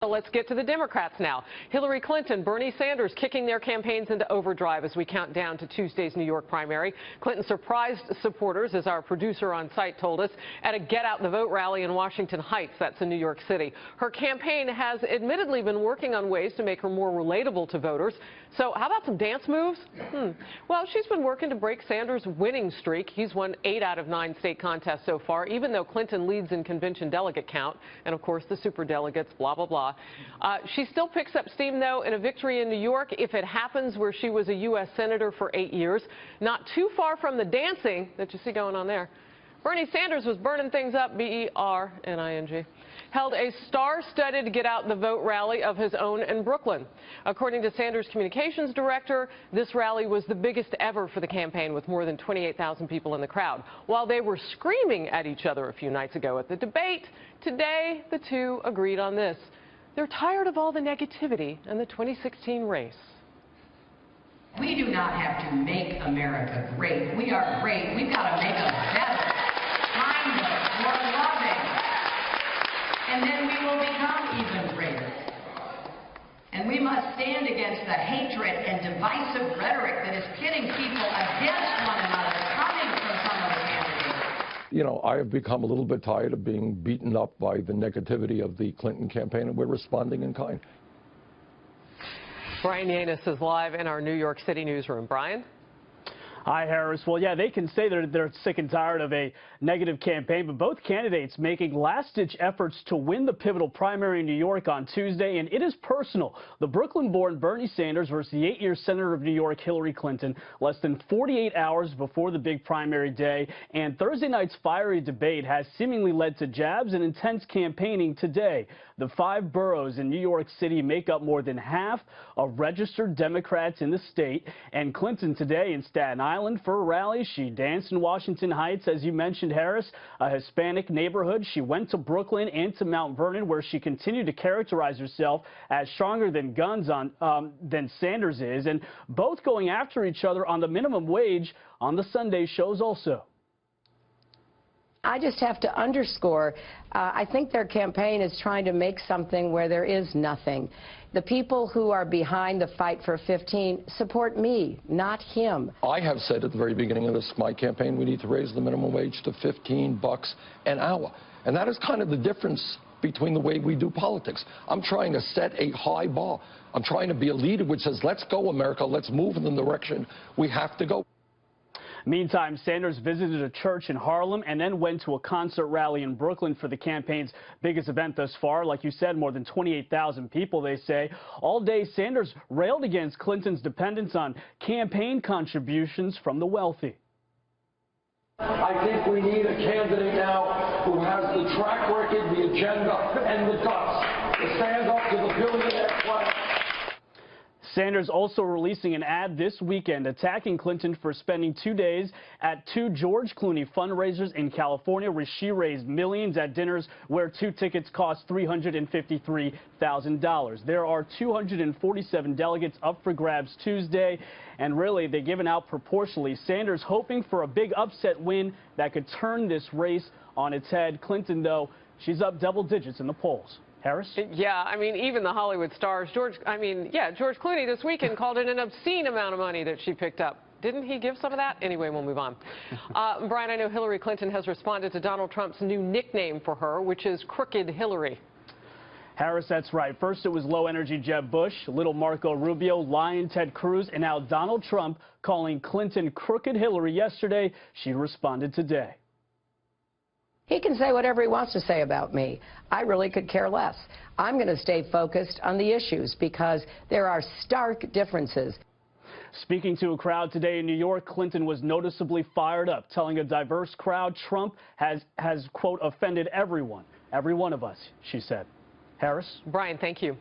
Let's get to the Democrats now. Hillary Clinton, Bernie Sanders kicking their campaigns into overdrive as we count down to Tuesday's New York primary. Clinton surprised supporters, as our producer on site told us, at a Get Out the Vote rally in Washington Heights, that's in New York City. Her campaign has admittedly been working on ways to make her more relatable to voters. So how about some dance moves? Well, she's been working to break Sanders' winning streak. He's won 8 out of 9 state contests so far, even though Clinton leads in convention delegate count. And of course, the superdelegates, blah, blah, blah. She still picks up steam, though, in a victory in New York, if it happens, where she was a U.S. Senator for 8 years. Not too far from the dancing that you see going on there. Bernie Sanders was burning things up, B-E-R-N-I-N-G. Held a star-studded Get Out the Vote rally of his own in Brooklyn. According to Sanders' communications director, this rally was the biggest ever for the campaign, with more than 28,000 people in the crowd. While they were screaming at each other a few nights ago at the debate, today the two agreed on this. They're tired of all the negativity in the 2016 race. We do not have to make America great. We are great. We've got to make them better, kinder, more loving. And then we will become even greater. And we must stand against the hatred and divisive rhetoric that is pitting people against one another, coming from some of the candidates. You know, I have become a little bit tired of being beaten up by the negativity of the Clinton campaign, and we're responding in kind. Bryan Llenas is live in our New York City newsroom. Brian? Hi, Harris. Well, yeah, they can say they're sick and tired of a negative campaign, but both candidates making last-ditch efforts to win the pivotal primary in New York on Tuesday, and it is personal. The Brooklyn-born Bernie Sanders versus the 8-year Senator of New York, Hillary Clinton, less than 48 hours before the big primary day, and Thursday night's fiery debate has seemingly led to jabs and intense campaigning today. The 5 boroughs in New York City make up more than half of registered Democrats in the state, and Clinton today in Staten Island for a rally. She danced in Washington Heights, as you mentioned, Harris, a Hispanic neighborhood. She went to Brooklyn and to Mount Vernon, where she continued to characterize herself as stronger than guns than Sanders is, and both going after each other on the minimum wage on the Sunday shows also. I just have to underscore, I think their campaign is trying to make something where there is nothing. The people who are behind the fight for 15 support me, not him. I have said at the very beginning of my campaign, we need to raise the minimum wage to $15 an hour. And that is kind of the difference between the way we do politics. I'm trying to set a high bar. I'm trying to be a leader which says, let's go, America, let's move in the direction we have to go. Meantime, Sanders visited a church in Harlem and then went to a concert rally in Brooklyn for the campaign's biggest event thus far. Like you said, more than 28,000 people, they say. All day, Sanders railed against Clinton's dependence on campaign contributions from the wealthy. I think we need a candidate now who has the track record, the agenda, and the guts to stand up to the billionaire class. Sanders also releasing an ad this weekend attacking Clinton for spending 2 days at 2 George Clooney fundraisers in California, where she raised millions at dinners where 2 tickets cost $353,000. There are 247 delegates up for grabs Tuesday, and really they're given out proportionally. Sanders hoping for a big upset win that could turn this race on its head. Clinton, though, she's up double digits in the polls. Harris? Yeah, I mean, even the Hollywood stars, George Clooney this weekend called it an obscene amount of money that she picked up. Didn't he give some of that? Anyway, we'll move on. Brian, I know Hillary Clinton has responded to Donald Trump's new nickname for her, which is Crooked Hillary. Harris, that's right. First, it was low-energy Jeb Bush, little Marco Rubio, Lion Ted Cruz, and now Donald Trump calling Clinton Crooked Hillary yesterday. She responded today. He can say whatever he wants to say about me. I really could care less. I'm going to stay focused on the issues because there are stark differences. Speaking to a crowd today in New York, Clinton was noticeably fired up, telling a diverse crowd Trump has quote, offended everyone, every one of us, she said. Harris? Brian, thank you.